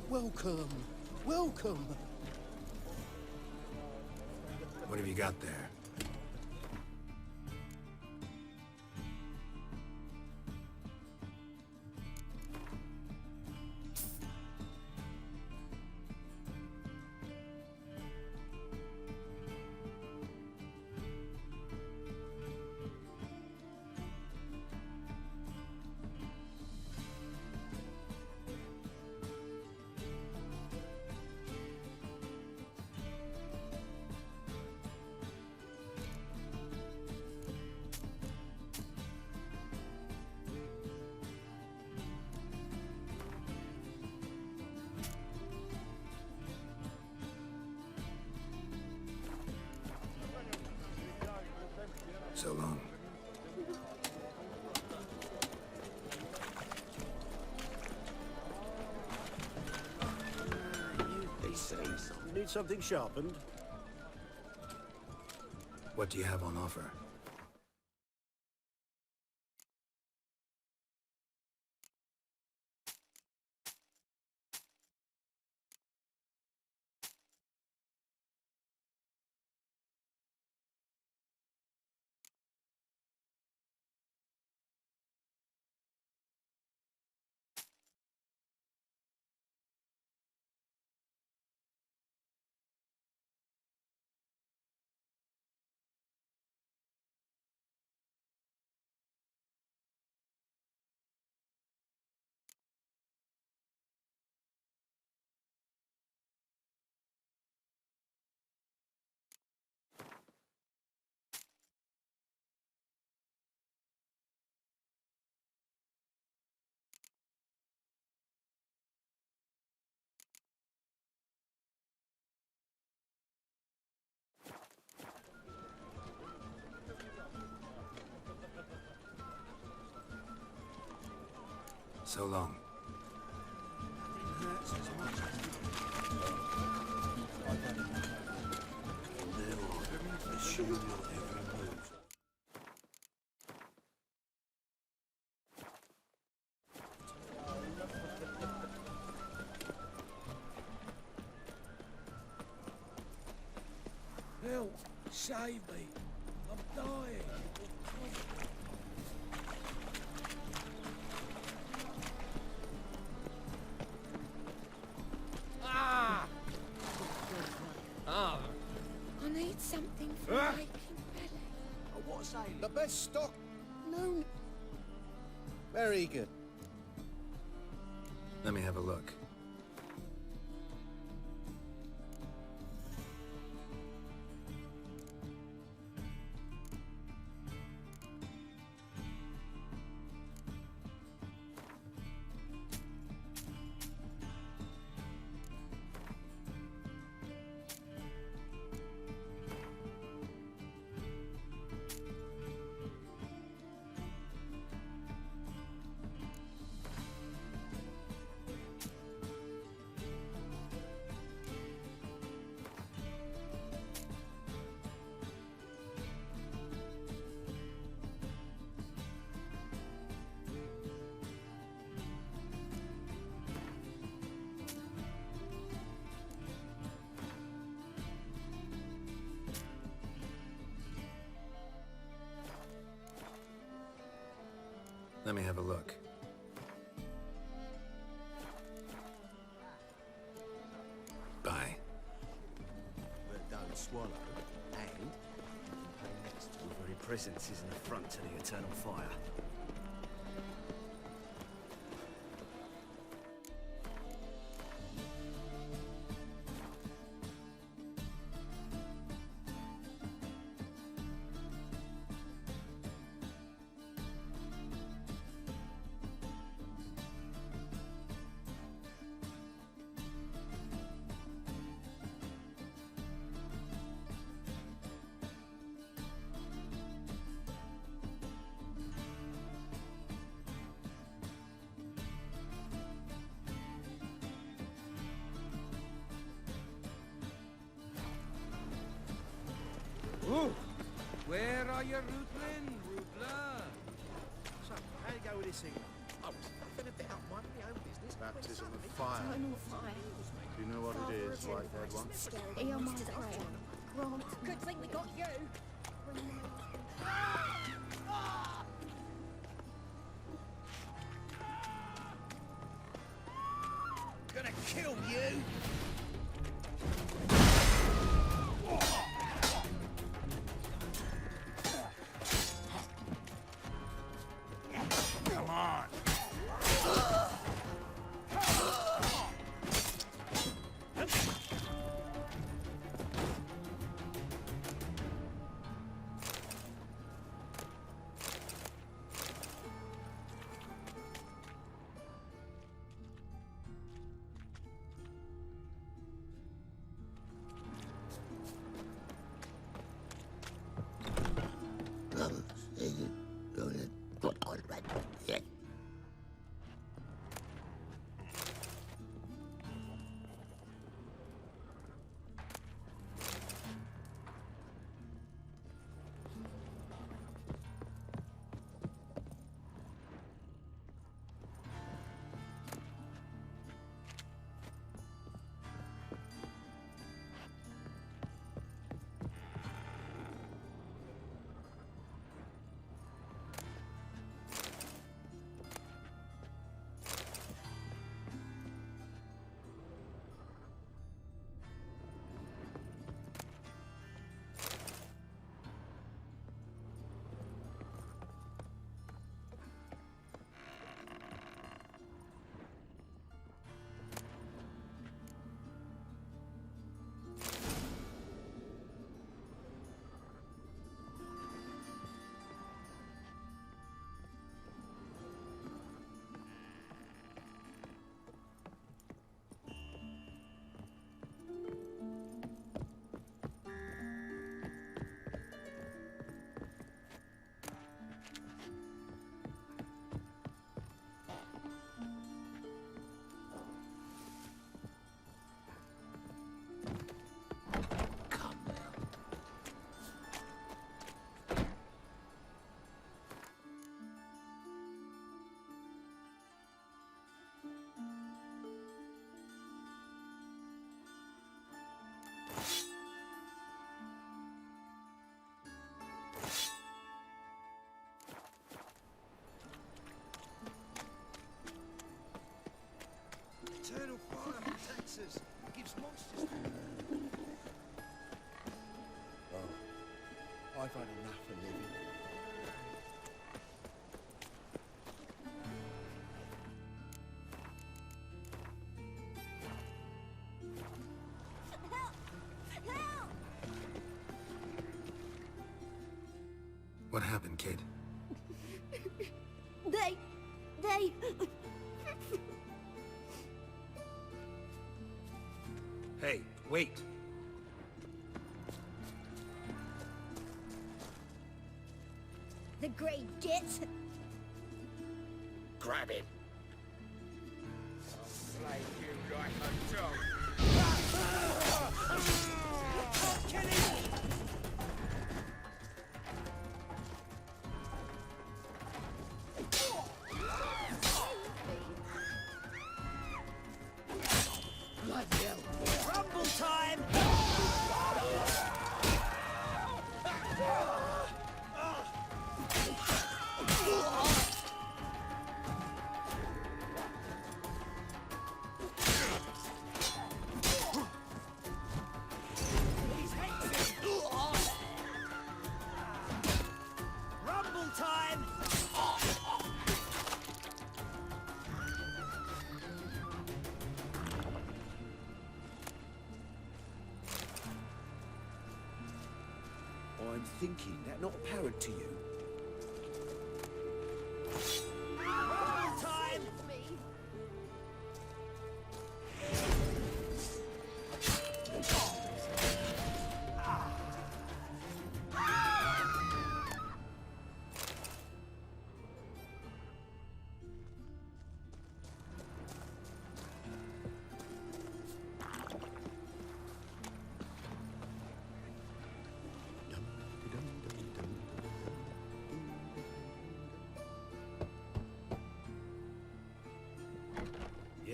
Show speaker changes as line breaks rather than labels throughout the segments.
Welcome. Welcome.
What have you got there? So long.
You need something sharpened?
What do you have on offer? So long.
Help! Save me! I'm dying!
I need something for making belly.
What's ailing? The best stock? No. Very good.
Let me have a look. Let me have a look. Bye.
But don't swallow. And your very presence is an affront to the eternal fire.
Ooh. Where are your rootmen, Rubler?
So, how you go with this thing? I was nothing about minding my own business.
Baptism of fire.
Eternal fire.
Do you know what it is, white-haired one?
Hear my prayer. Grant
Good thing we got you.
Gonna kill you! Come on! Eternal fire protects us. Gives monsters. Oh, I've had enough of living.
What happened, kid?
They...
Hey, wait!
The great git.
Grab him.
Slay you like a dog.
Kill him!
Bloody hell.
Rumble time! He's hexing! Rumble time! I'm thinking that not apparent to you. Rumble time!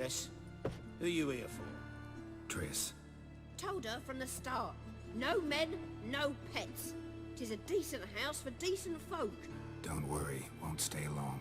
Jess? Who you here for?
Triss.
Told her from the start. No men, no pets. 'Tis a decent house for decent folk.
Don't worry, won't stay long.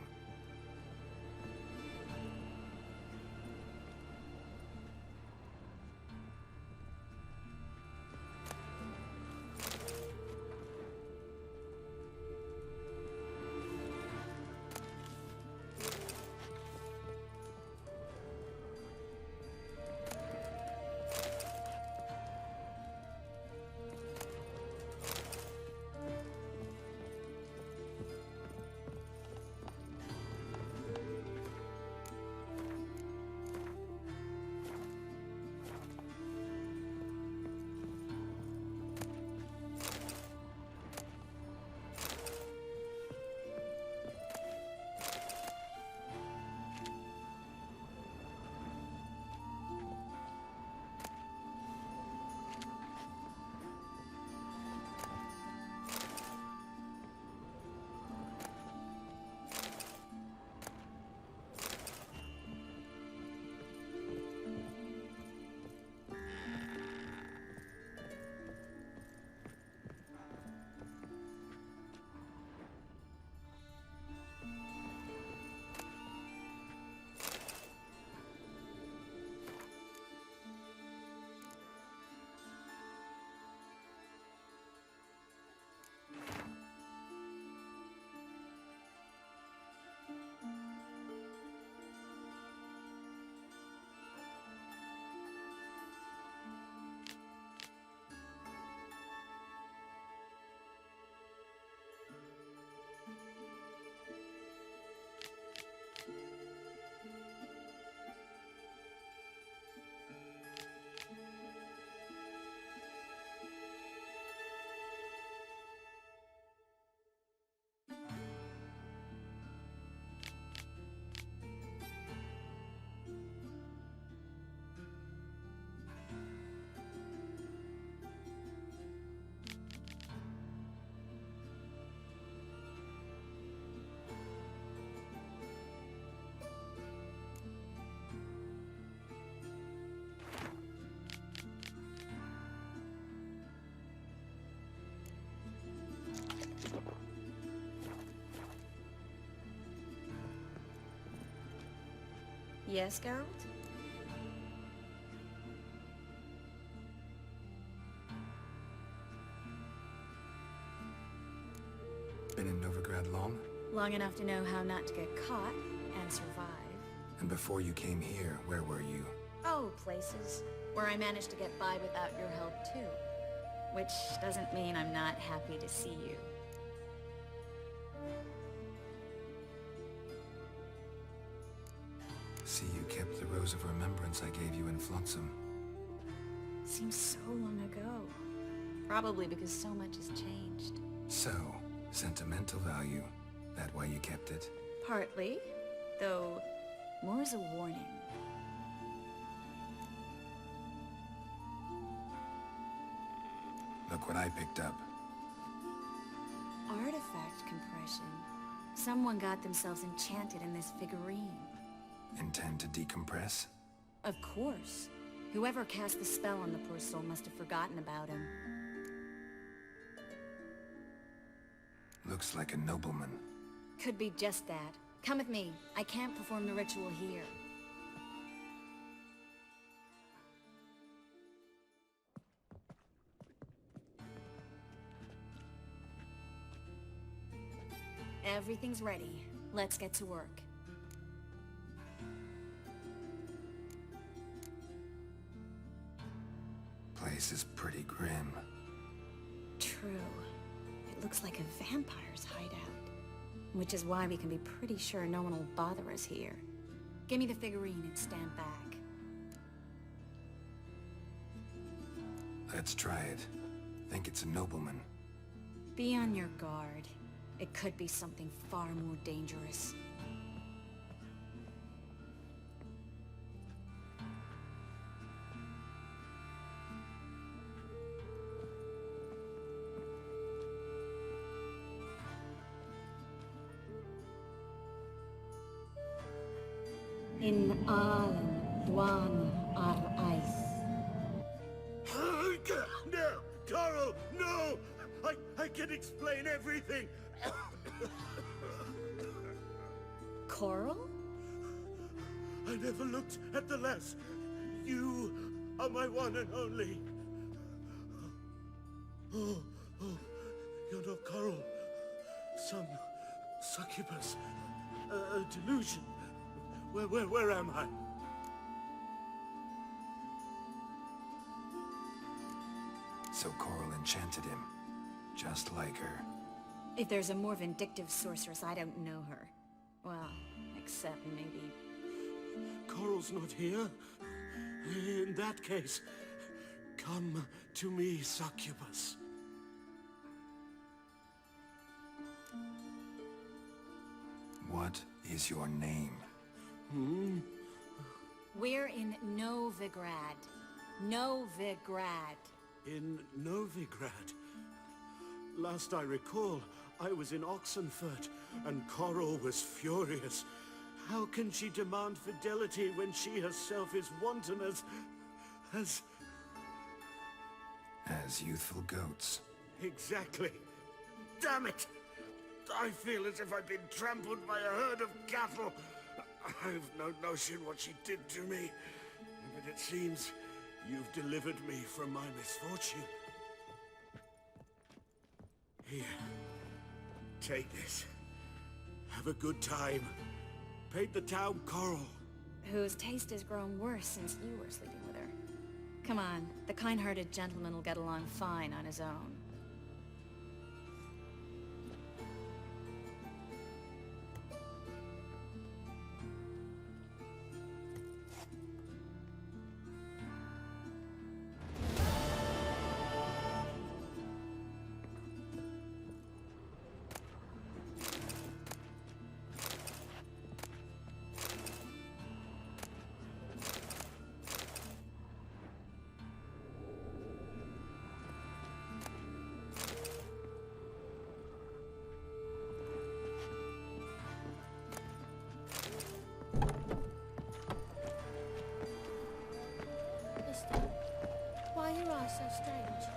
Yes, Geralt?
Been in Novigrad long?
Long enough to know how not to get caught and survive.
And before you came here, where were you?
Oh, places where I managed to get by without your help, too. Which doesn't mean I'm not happy to see you.
See, you kept the rose of remembrance I gave you in Flotsam.
Seems so long ago. Probably because so much has changed.
So, sentimental value. That why you kept it?
Partly, though more as a warning.
Look what I picked up.
Artifact compression. Someone got themselves enchanted in this figurine.
Intend to decompress?
Of course. Whoever cast the spell on the poor soul must have forgotten about him.
Looks like a nobleman.
Could be just that. Come with me. I can't perform the ritual here. Everything's ready. Let's get to work.
Place is pretty grim.
True. It looks like a vampire's hideout. Which is why we can be pretty sure no one will bother us here. Give me the figurine and stand back.
Let's try it. Think it's a nobleman.
Be on your guard. It could be something far more dangerous. In Aalen, Dwan ar ice.
No! Coral, no! I can explain everything!
Coral?
I never looked at the lass. You are my one and only. Oh, you're not Coral. Some succubus. A delusion. Where am I?
So Coral enchanted him, just like her.
If there's a more vindictive sorceress, I don't know her. Well, except maybe...
Coral's not here. In that case, come to me, succubus.
What is your name?
We're in Novigrad. Novigrad.
In Novigrad. Last I recall, I was in Oxenfurt, and Coral was furious. How can she demand fidelity when she herself is wanton as...
As youthful goats.
Exactly. Damn it! I feel as if I've been trampled by a herd of cattle. I've no notion what she did to me, but it seems you've delivered me from my misfortune. Here, take this. Have a good time. Paint the town Coral.
Whose taste has grown worse since you were sleeping with her. Come on, the kind-hearted gentleman will get along fine on his own.
Mister, why are your eyes so strange?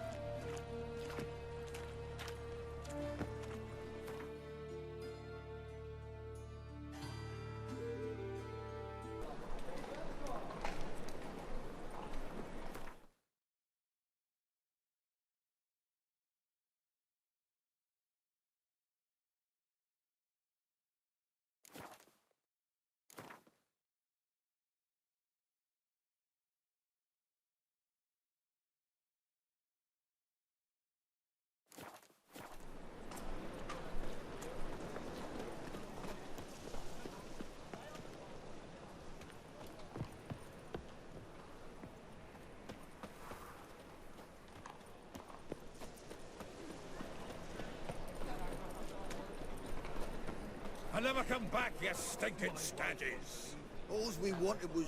I never come back, you stinking stagges!
All we wanted was...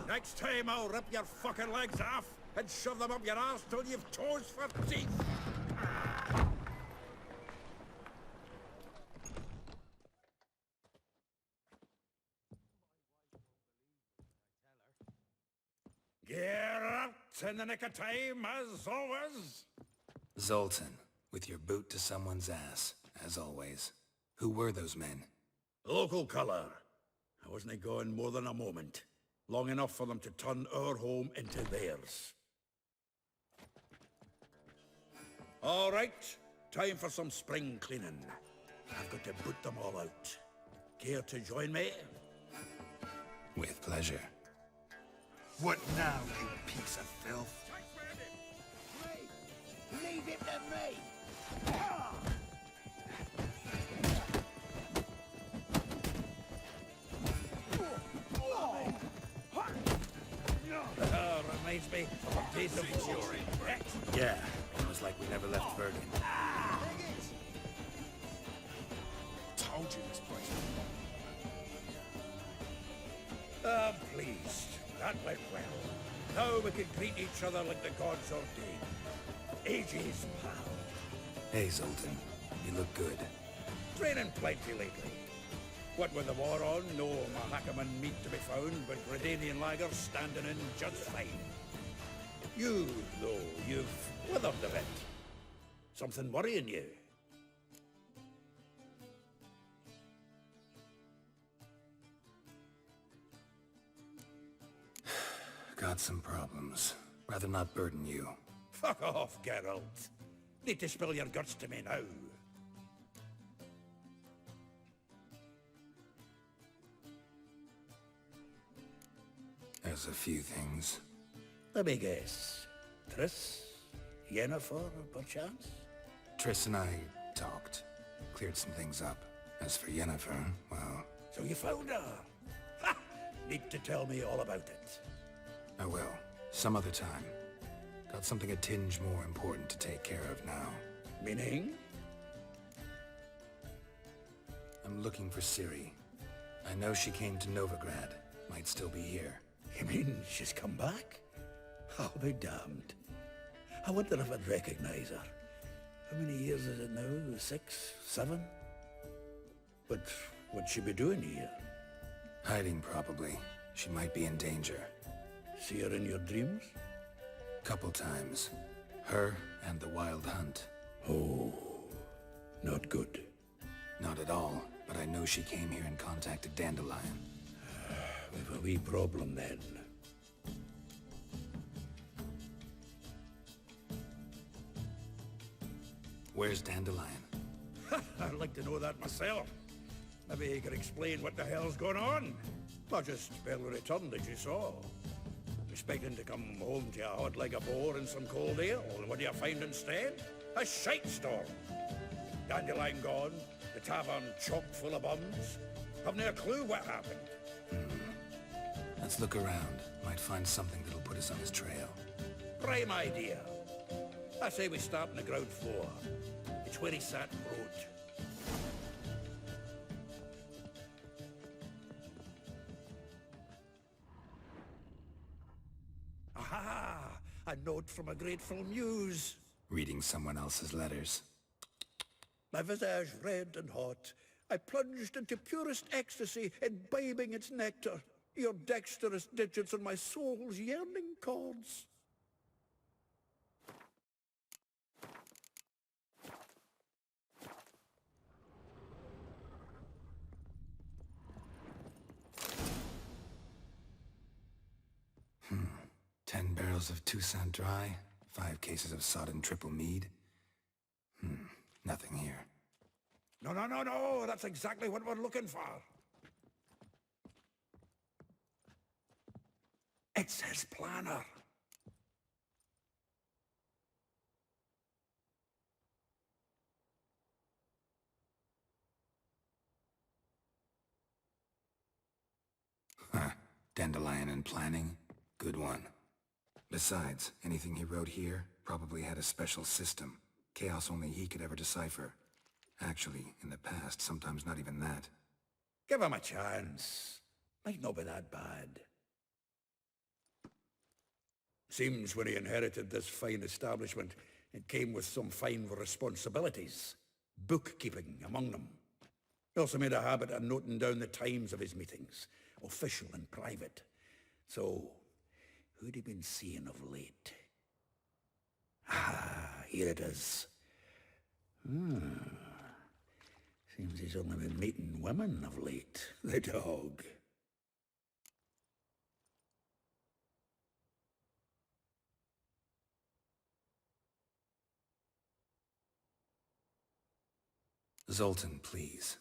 Next time I'll rip your fucking legs off and shove them up your arse till you've toes for teeth! Geralt, in the nick of time, as always!
Zoltan, with your boot to someone's ass, as always. Who were those men?
Local colour. I wasn't going more than a moment. Long enough for them to turn our home into theirs. All right, time for some spring cleaning. I've got to boot them all out. Care to join me?
With pleasure.
What now, you piece of filth?
Leave him to me!
Reminds me of a days of glory.
Yeah, almost like we never left Bergen.
Told you this place.
I'm pleased. That went well. Now we can greet each other like the gods ordained. Ages, pal.
Hey, Zoltan. You look good.
Training plenty lately. What with the war on, no Mahakaman meat to be found, but Redanian lagers standing in just fine. You, though, you've withered a bit. Something worrying you?
Got some problems. Rather not burden you.
Fuck off, Geralt. Need to spill your guts to me now.
There's a few things.
Let me guess. Triss? Yennefer, perchance?
Triss and I talked. Cleared some things up. As for Yennefer, well...
So you found her? Ha! Need to tell me all about it.
I will. Some other time. Got something a tinge more important to take care of now.
Meaning?
I'm looking for Ciri. I know she came to Novigrad. Might still be here.
You mean she's come back? I'll be damned. I wonder if I'd recognize her. How many years is it now? 6? 7? But what'd she be doing here?
Hiding, probably. She might be in danger.
See her in your dreams?
Couple times. Her and the Wild Hunt.
Oh, not good.
Not at all, but I know she came here and contacted Dandelion.
We've a wee problem then.
Where's Dandelion?
I'd like to know that myself. Maybe you could explain what the hell's going on. Not just barely returned as you saw. Expecting to come home to a hot like a boar and some cold ale, and what do you find instead? A shite storm. Dandelion gone, the tavern chock full of bums. Haven't a clue what happened.
Let's look around. Might find something that'll put us on his trail.
Prime idea. I say we start on the ground floor. It's where he sat and wrote. Aha! A note from a grateful muse.
Reading someone else's letters.
My visage red and hot, I plunged into purest ecstasy, imbibing its nectar. Your dexterous digits on my soul's yearning chords.
Hmm. 10 barrels of Toussaint Dry, 5 cases of sodden triple mead. Nothing here.
No, that's exactly what we're looking for. It's his planner.
Huh. Dandelion and planning? Good one. Besides, anything he wrote here probably had a special system. Chaos only he could ever decipher. Actually, in the past, sometimes not even that.
Give him a chance. Might not be that bad. Seems when he inherited this fine establishment, it came with some fine responsibilities. Bookkeeping among them. He also made a habit of noting down the times of his meetings, official and private. So, who'd he been seeing of late? Ah, here it is. Seems he's only been meeting women of late. The dog.
Zoltan, please.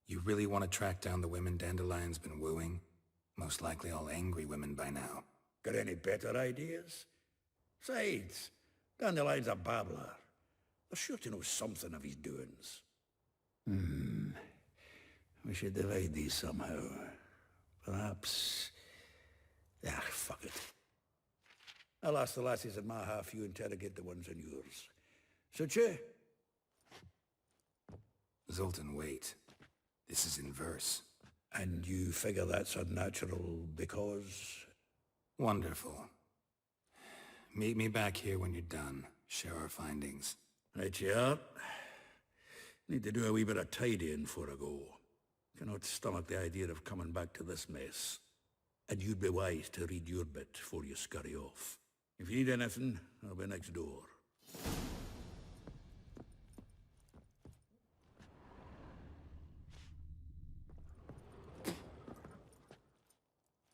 You really want to track down the women Dandelion's been wooing? Most likely all angry women by now.
Got any better ideas? Besides, Dandelion's a babbler. They're sure to know something of his doings. We should divide these somehow. Perhaps... fuck it. I'll ask the lassies in my half, you interrogate the ones in yours. Suit you?
Zoltan, wait. This is in verse.
And you figure that's unnatural because...
Wonderful. Meet me back here when you're done. Share our findings.
Right you are. Need to do a wee bit of tidying before I go. Cannot stomach the idea of coming back to this mess. And you'd be wise to read your bit before you scurry off. If you need anything, I'll be next door.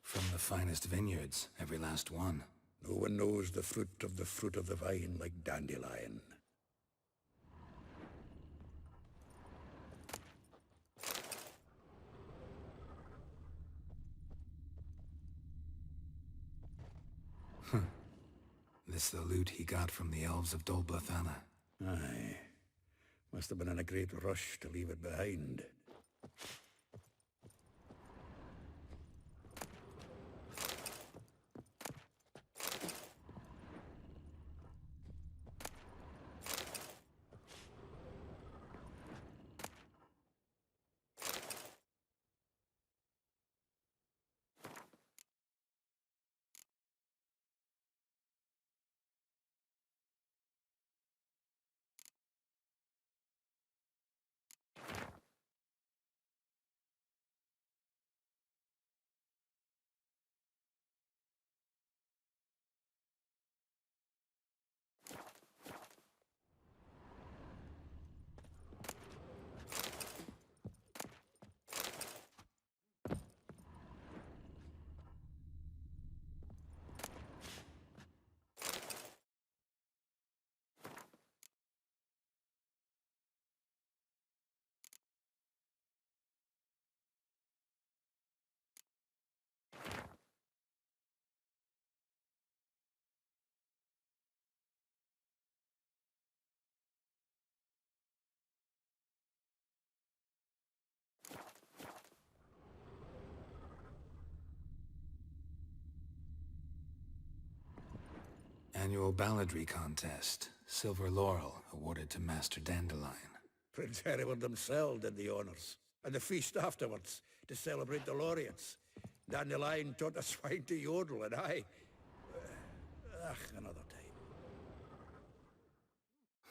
From the finest vineyards, every last one.
No one knows the fruit of the vine like Dandelion.
This the loot he got from the elves of Dol Blathanna.
Aye. Must have been in a great rush to leave it behind.
Annual balladry contest. Silver laurel awarded to Master Dandelion.
Prince Hereward himself did the honors. And the feast afterwards, to celebrate the laureates. Dandelion taught the swine to yodel, and I... another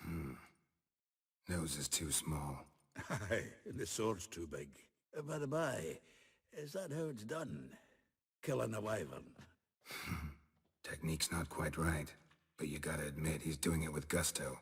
time.
Nose is too small.
Aye, and the sword's too big. By the by, is that how it's done? Killing a wyvern?
Technique's not quite right, but you gotta admit he's doing it with gusto.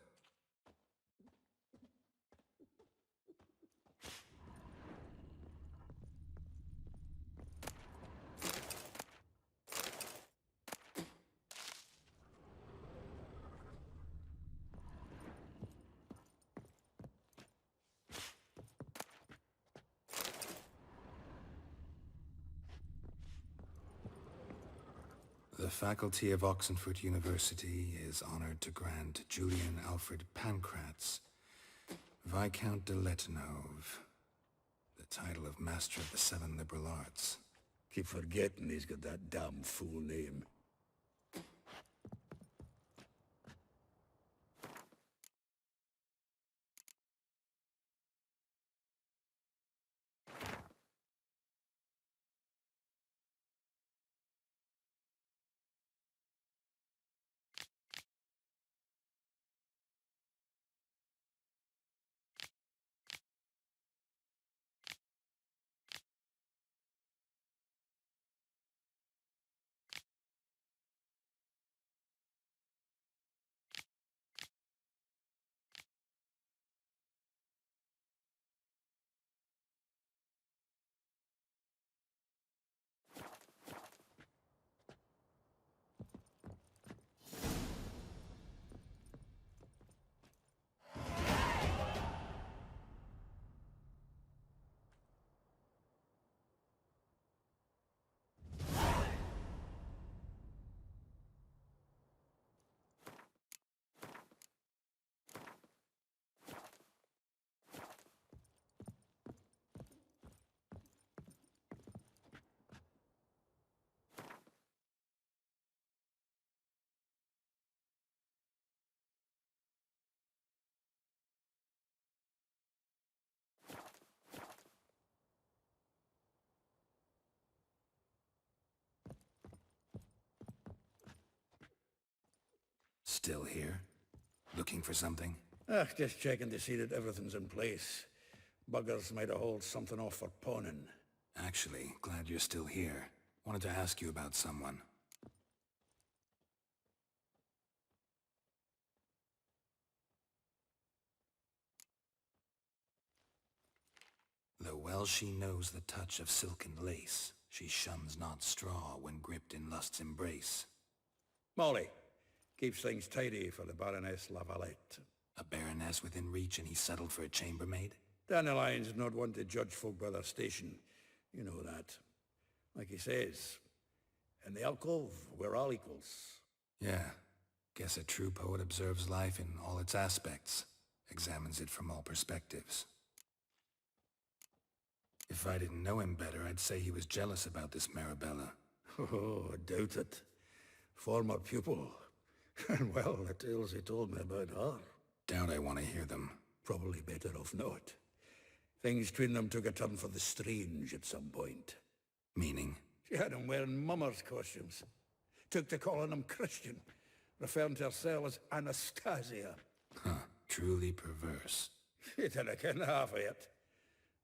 The faculty of Oxenford University is honored to grant Julian Alfred Pancratz, Viscount de Letonov, the title of Master of the Seven Liberal Arts.
Keep forgetting he's got that damn fool name.
Still here? Looking for something?
Just checking to see that everything's in place. Buggers might have hauled something off for pawning.
Actually, glad you're still here. Wanted to ask you about someone. Though well she knows the touch of silken lace, she shuns not straw when gripped in lust's embrace.
Molly, keeps things tidy for the Baroness Lavalette.
A baroness within reach and he settled for a chambermaid?
Dandelion's not one to judge folk by their station. You know that. Like he says, in the alcove, we're all equals.
Yeah. Guess a true poet observes life in all its aspects, examines it from all perspectives. If I didn't know him better, I'd say he was jealous about this Marabella.
Oh, I doubt it. Former pupil. And well, the tales he told me about her.
Doubt I want to hear them.
Probably better off not. Things between them took a turn for the strange at some point.
Meaning?
She had him wearing mummers' costumes. Took to calling him Christian, referring to herself as Anastasia.
Huh. Truly perverse.
She didn't ken half of it.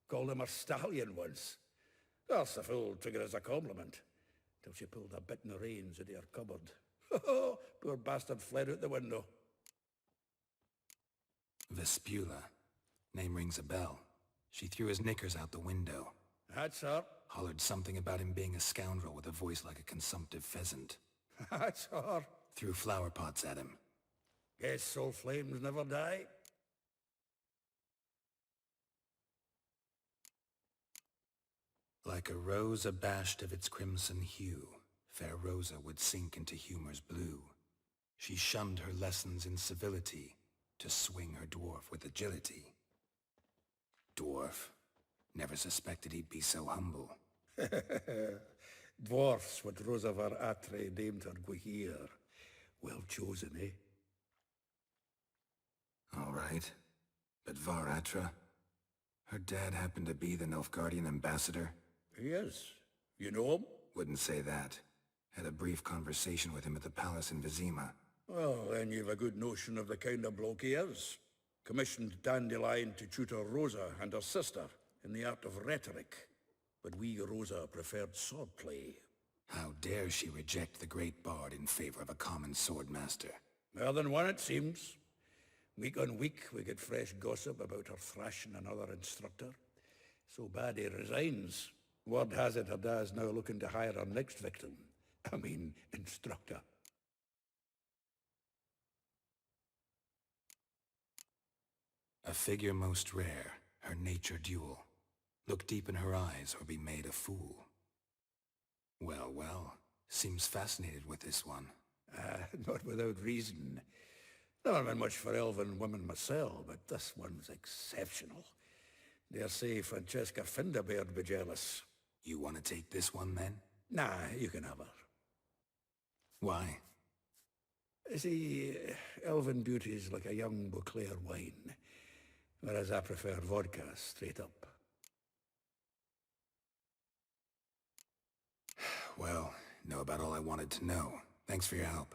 Called him a stallion once. That's the fool took it as a compliment. Till she pulled a bit in the reins into her cupboard. Poor bastard fled out the window.
Vespula. Name rings a bell. She threw his knickers out the window.
That's her.
Hollered something about him being a scoundrel with a voice like a consumptive pheasant.
That's her.
Threw flower pots at him.
Guess soul flames never die.
Like a rose abashed of its crimson hue, fair Rosa would sink into humor's blue. She shunned her lessons in civility, to swing her dwarf with agility. Dwarf. Never suspected he'd be so humble.
Dwarfs, what Rosa var Atre named her Guihir. Well chosen, eh?
All right. But Varatra? Her dad happened to be the Nilfgaardian ambassador?
He is. You know him?
Wouldn't say that. Had a brief conversation with him at the palace in Vizima.
Well, then you've a good notion of the kind of bloke he is. Commissioned Dandelion to tutor Rosa and her sister in the art of rhetoric. But we Rosa preferred swordplay.
How dare she reject the great bard in favor of a common swordmaster?
More than one, it seems. Week on week, we get fresh gossip about her thrashing another instructor. So bad he resigns. Word has it her dad's now looking to hire her next victim. I mean, instructor.
A figure most rare, her nature dual. Look deep in her eyes or be made a fool. Well, well, seems fascinated with this one.
Not without reason. Never been much for elven women myself, but this one's exceptional. Dare say Francesca Finderbeard be jealous.
You want to take this one then?
Nah, you can have her.
Why?
See, elven beauty's like a young Beauclair wine, whereas I prefer vodka straight up.
Well, know about all I wanted to know. Thanks for your help.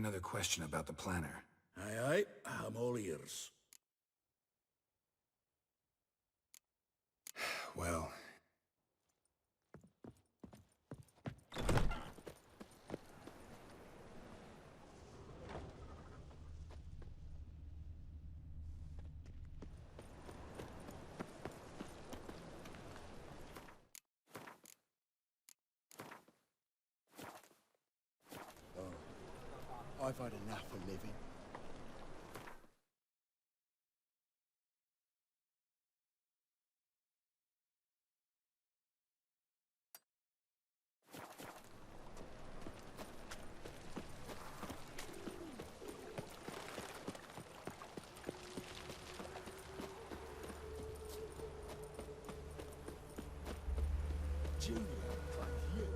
another question about the planner.
Aye, aye, I'm all ears.
Well...
I've had enough of living. Julia, fuck you.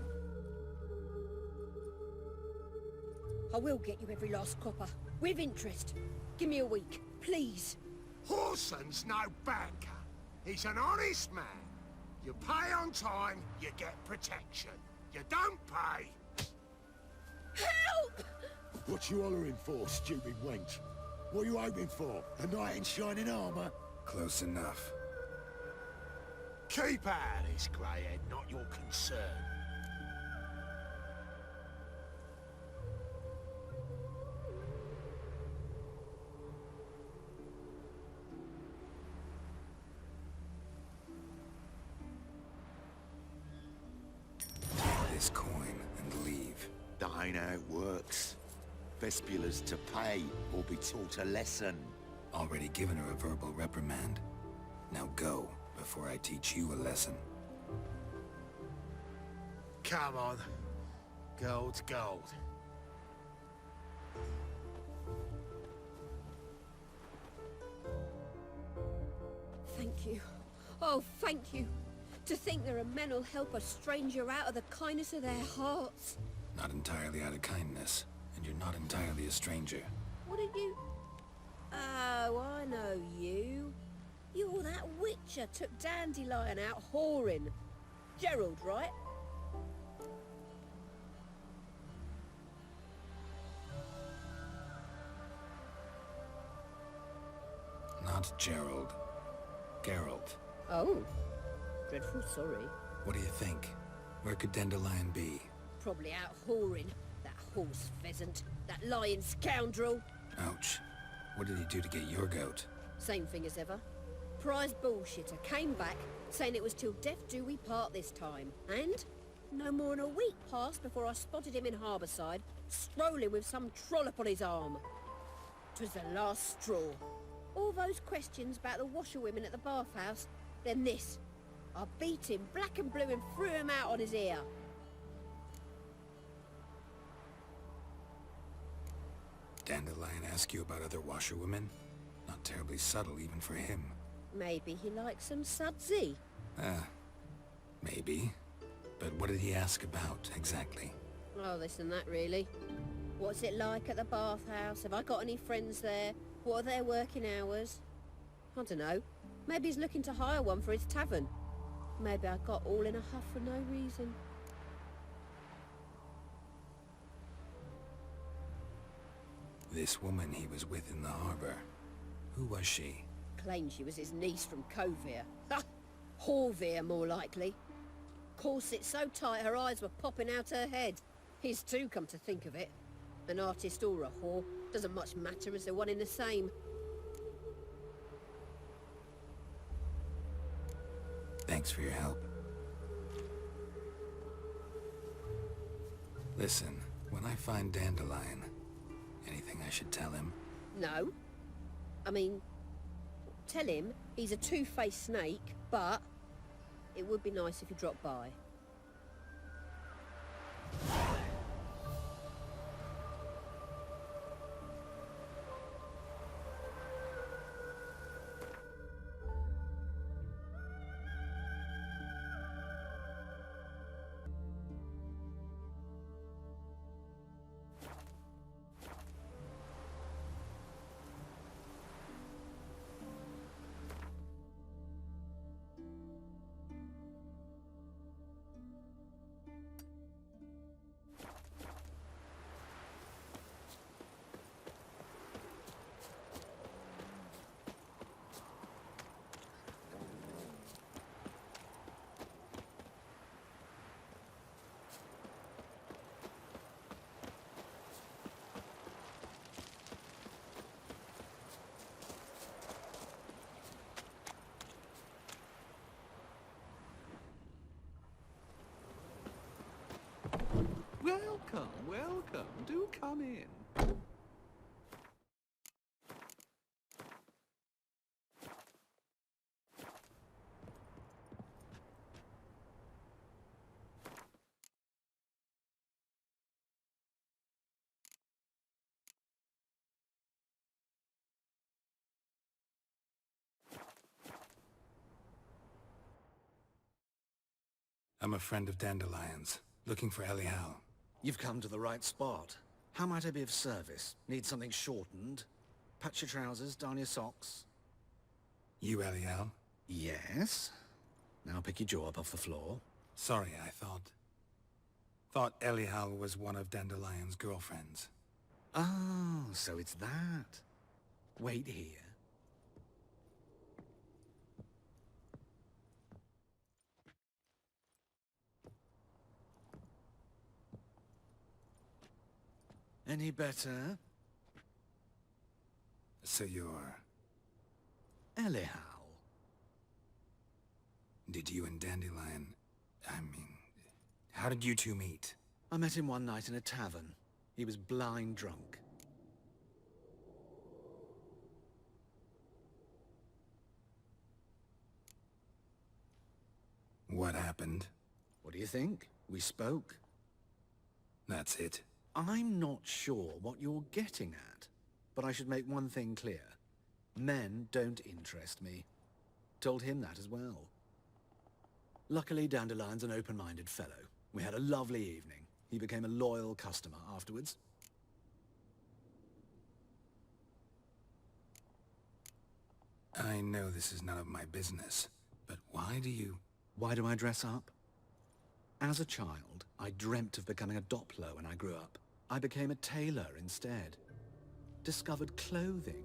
I will get you every last copper. With interest. Give me a week, please.
Horson's no banker. He's an honest man. You pay on time, you get protection. You don't pay...
Help!
What you hollering for, stupid wench? What you hoping for? A knight in shining armour?
Close enough.
Keep out of this, greyhead, not your concern.
This coin and leave.
That ain't how it works. Vespula's to pay or be taught a lesson.
Already given her a verbal reprimand. Now go, before I teach you a lesson.
Come on. Gold's gold.
Thank you. Oh, thank you. To think there are men who'll help a stranger out of the kindness of their hearts.
Not entirely out of kindness, and you're not entirely a stranger.
What did you... Oh, I know you. You're that witcher took Dandelion out whoring. Gerald, right?
Not Gerald. Geralt.
Oh. Dreadful sorry.
What do you think? Where could Dandelion be?
Probably out whoring. That horse pheasant. That lying scoundrel.
Ouch. What did he do to get your goat?
Same thing as ever. Prize bullshitter came back, saying it was till death do we part this time. And no more than a week passed before I spotted him in Harbourside, strolling with some trollop on his arm. 'Twas the last straw. All those questions about the washerwomen at the bathhouse, then this. I beat him black and blue and threw him out on his ear.
Dandelion ask you about other washerwomen? Not terribly subtle even for him.
Maybe he likes some sudsy.
Maybe. But what did he ask about, exactly?
Oh, this and that, really. What's it like at the bathhouse? Have I got any friends there? What are their working hours? I don't know. Maybe he's looking to hire one for his tavern. Maybe I got all in a huff for no reason.
This woman he was with in the harbor. Who was she?
Claimed she was his niece from Kovir. Ha! Horvir, more likely. Corset so tight her eyes were popping out her head. His too, come to think of it. An artist or a whore. Doesn't much matter as they're one in the same.
Thanks for your help. Listen, when I find Dandelion, anything I should tell him?
No. I mean, tell him he's a two-faced snake, but it would be nice if he dropped by.
Welcome, welcome. Do come in.
I'm a friend of Dandelion's, looking for Elial.
You've come to the right spot. How might I be of service? Need something shortened? Patch your trousers, darn your socks.
You Elial?
Yes? Now pick your jaw up off the floor.
Sorry, I thought Elial was one of Dandelion's girlfriends.
Oh, so it's that. Wait here. Any better?
So you're...
Elial.
Did you and Dandelion... how did you two meet?
I met him one night in a tavern. He was blind drunk.
What happened?
What do you think? We spoke.
That's it.
I'm not sure what you're getting at, but I should make one thing clear. Men don't interest me. Told him that as well. Luckily, Dandelion's an open-minded fellow. We had a lovely evening. He became a loyal customer afterwards.
I know this is none of my business, but why do you...
Why do I dress up? As a child, I dreamt of becoming a Doppler when I grew up. I became a tailor instead. Discovered clothing.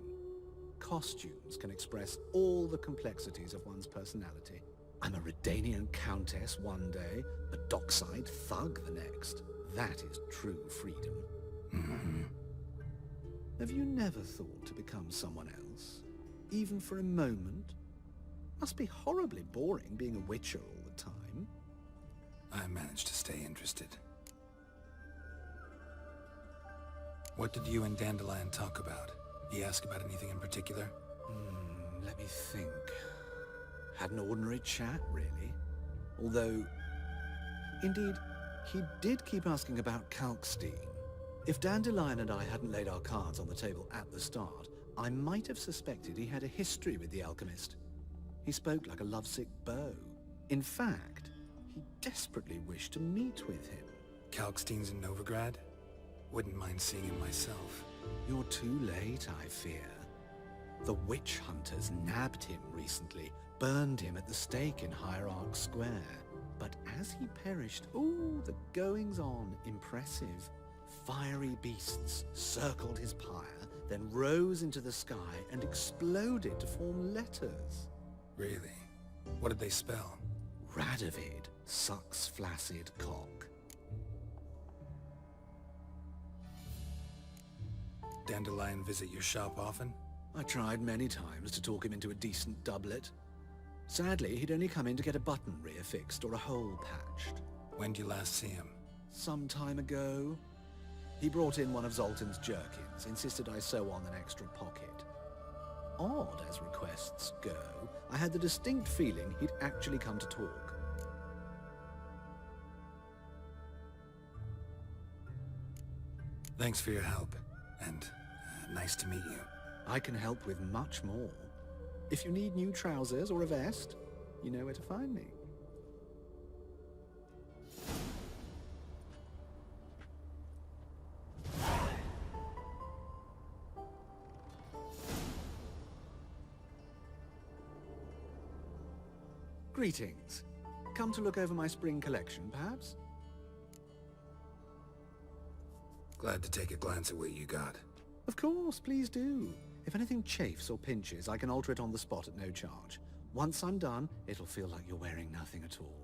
Costumes can express all the complexities of one's personality. I'm a Redanian countess one day, a dockside thug the next. That is true freedom.
Mm-hmm.
Have you never thought to become someone else? Even for a moment? Must be horribly boring being a witcher all the time.
I managed to stay interested. What did you and Dandelion talk about? He asked about anything in particular?
Let me think. Had an ordinary chat, really. Although, indeed, he did keep asking about Kalkstein. If Dandelion and I hadn't laid our cards on the table at the start, I might have suspected he had a history with the alchemist. He spoke like a lovesick beau. In fact, he desperately wished to meet with him.
Kalkstein's in Novigrad? Wouldn't mind seeing him myself.
You're too late, I fear. The witch hunters nabbed him recently, burned him at the stake in Hierarch Square. But as he perished, ooh, the goings-on, impressive. Fiery beasts circled his pyre, then rose into the sky and exploded to form letters.
Really? What did they spell?
Radovid sucks flaccid cock.
Dandelion visit your shop often?
I tried many times to talk him into a decent doublet. Sadly, he'd only come in to get a button reaffixed or a hole patched.
When did you last see him?
Some time ago. He brought in one of Zoltan's jerkins, insisted I sew on an extra pocket. Odd as requests go, I had the distinct feeling he'd actually come to talk.
Thanks for your help, and nice to meet you.
I can help with much more. If you need new trousers or a vest, you know where to find me. Greetings. Come to look over my spring collection, perhaps?
Glad to take a glance at what you got.
Of course, please do. If anything chafes or pinches, I can alter it on the spot at no charge. Once I'm done, it'll feel like you're wearing nothing at all.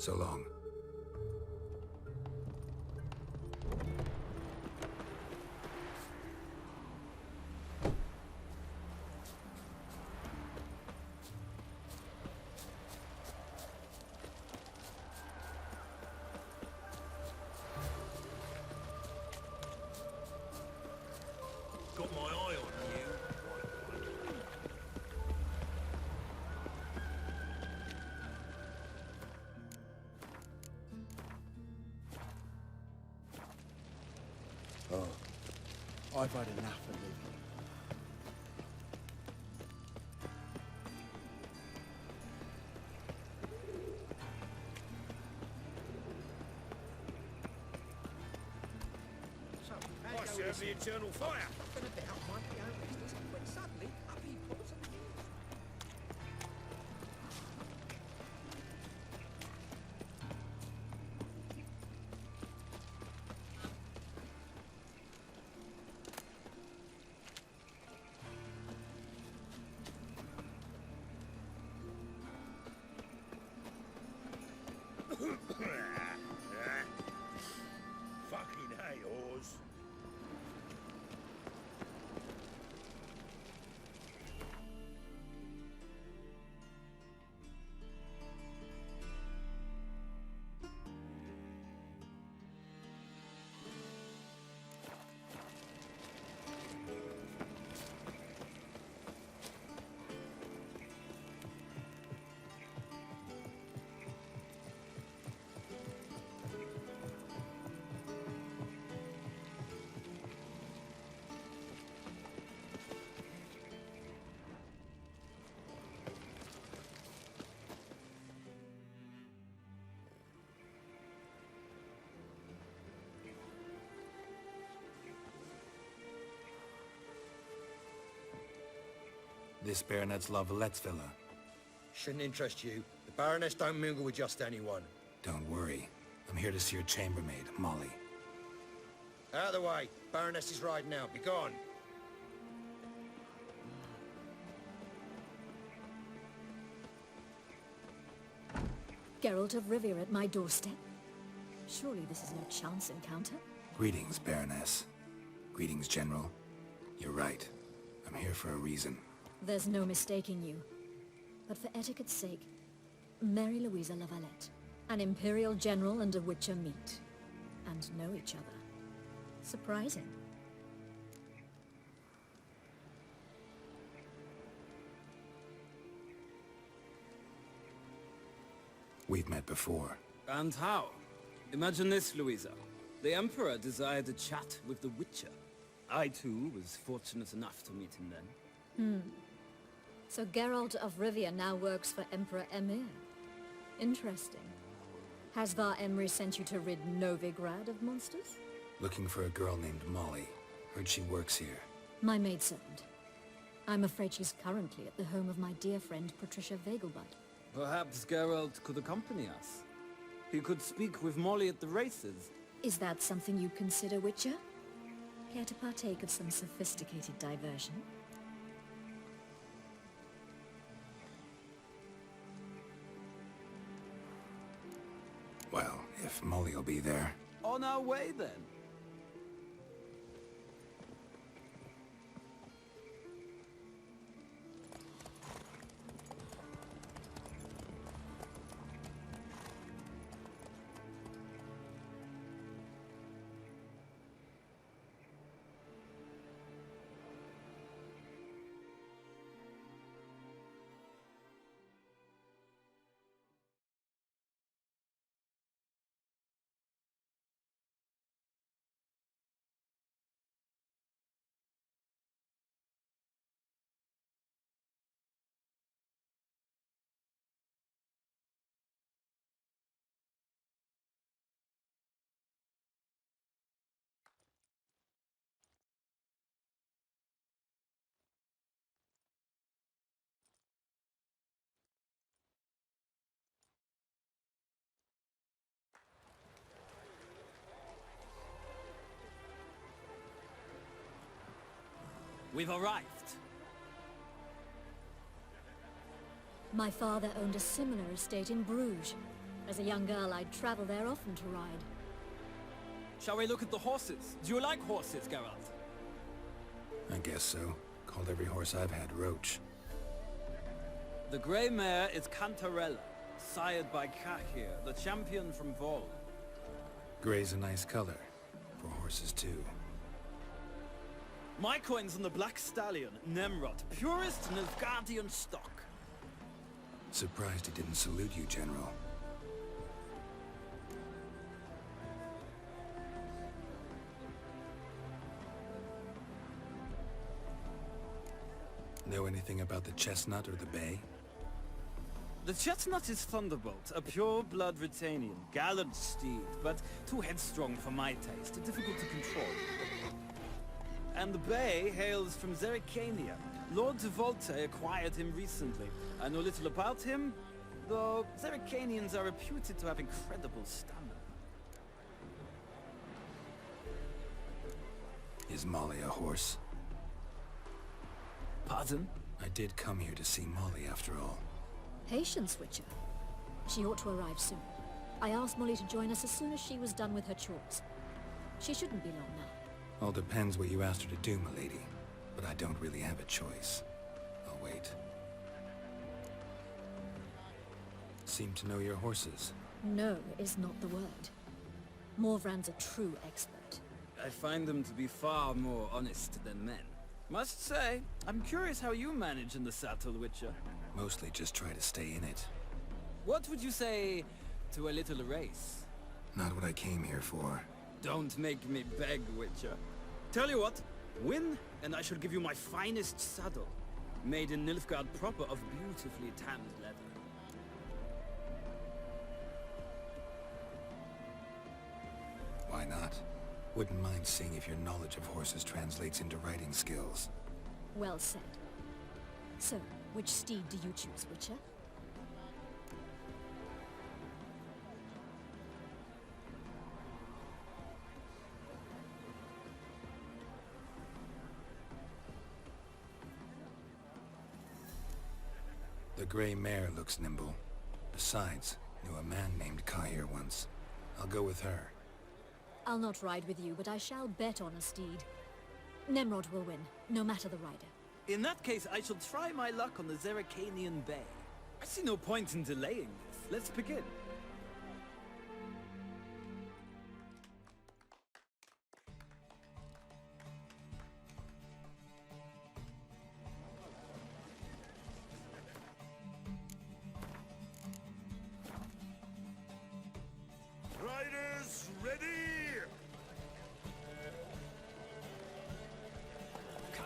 So long.
Got my eye on you.
Oh, I've had enough of living.
I serve the eternal fire. Fucking hey, Oz.
This Baronet's La Vallette's villa.
Shouldn't interest you. The Baroness don't mingle with just anyone.
Don't worry. I'm here to see your chambermaid, Molly.
Out of the way. Baroness is riding out. Be gone.
Geralt of Rivia at my doorstep. Surely this is no chance encounter.
Greetings, Baroness. Greetings, General. You're right. I'm here for a reason.
There's no mistaking you. But for etiquette's sake, Mary Louisa La Valette. An Imperial General and a Witcher meet. And know each other. Surprising.
We've met before.
And how? Imagine this, Louisa. The Emperor desired a chat with the Witcher. I, too, was fortunate enough to meet him then.
So Geralt of Rivia now works for Emperor Emir. Interesting. Has Var Emry sent you to rid Novigrad of monsters?
Looking for a girl named Molly. Heard she works here.
My maidservant. I'm afraid she's currently at the home of my dear friend Patricia Vegelbud.
Perhaps Geralt could accompany us. He could speak with Molly at the races.
Is that something you'd consider, Witcher? Care to partake of some sophisticated diversion?
Well, if Molly'll be there.
On our way, then. We've arrived.
My father owned a similar estate in Bruges. As a young girl, I'd travel there often to ride.
Shall we look at the horses? Do you like horses, Geralt?
I guess so. Called every horse I've had Roach.
The grey mare is Cantarella, sired by Kahir, the champion from Vol.
Gray's a nice color. For horses, too.
My coin's on the Black Stallion, Nemrod, purest Nilfgaardian stock.
Surprised he didn't salute you, General. Know anything about the Chestnut or the Bay?
The Chestnut is Thunderbolt, a pure-blood Retanian, gallant steed, but too headstrong for my taste, difficult to control. And the Bay hails from Zerrikania. Lord de Volte acquired him recently. I know little about him, though Zerrikanians are reputed to have incredible stamina.
Is Molly a horse?
Pardon?
I did come here to see Molly, after all.
Patience, Witcher. She ought to arrive soon. I asked Molly to join us as soon as she was done with her chores. She shouldn't be long now.
All depends what you asked her to do, milady. But I don't really have a choice. I'll wait. Seem to know your horses.
No is not the word. Morvran's a true expert.
I find them to be far more honest than men. Must say, I'm curious how you manage in the saddle, Witcher.
Mostly just try to stay in it.
What would you say to a little race?
Not what I came here for.
Don't make me beg, Witcher. Tell you what, win, and I shall give you my finest saddle. Made in Nilfgaard proper of beautifully tanned leather.
Why not? Wouldn't mind seeing if your knowledge of horses translates into riding skills.
Well said. So, which steed do you choose, Witcher?
The gray mare looks nimble. Besides, knew a man named Kahir once. I'll go with her.
I'll not ride with you, but I shall bet on a steed. Nemrod will win, no matter the rider.
In that case, I shall try my luck on the Zerrikanian Bay. I see no point in delaying this. Let's begin.
Riders, ready!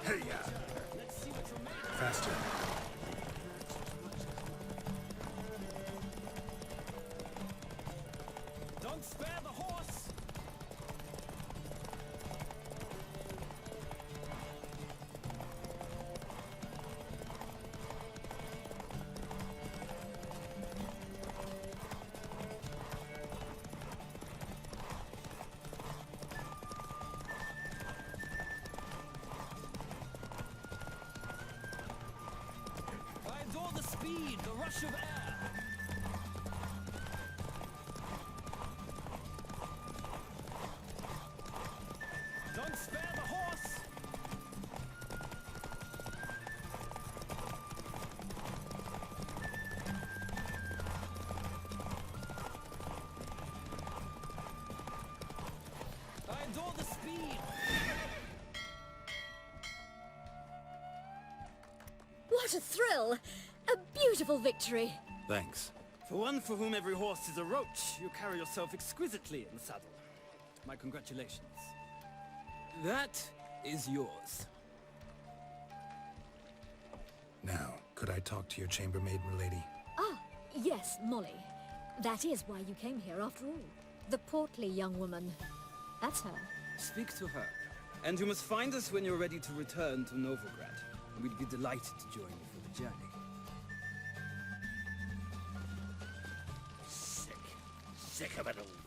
Hey-ya! Faster.
Don't spare the horse! I adore the speed, the rush of air. Don't spare the horse! I adore the speed!
What a thrill! A beautiful victory!
Thanks.
For one for whom every horse is a roach, you carry yourself exquisitely in the saddle. My congratulations. That is yours.
Now, could I talk to your chambermaid, milady?
Ah, yes, Molly. That is why you came here after all. The portly young woman. That's her.
Speak to her. And you must find us when you're ready to return to Novigrad. We'd be delighted to join you for the journey.
Sick of it all.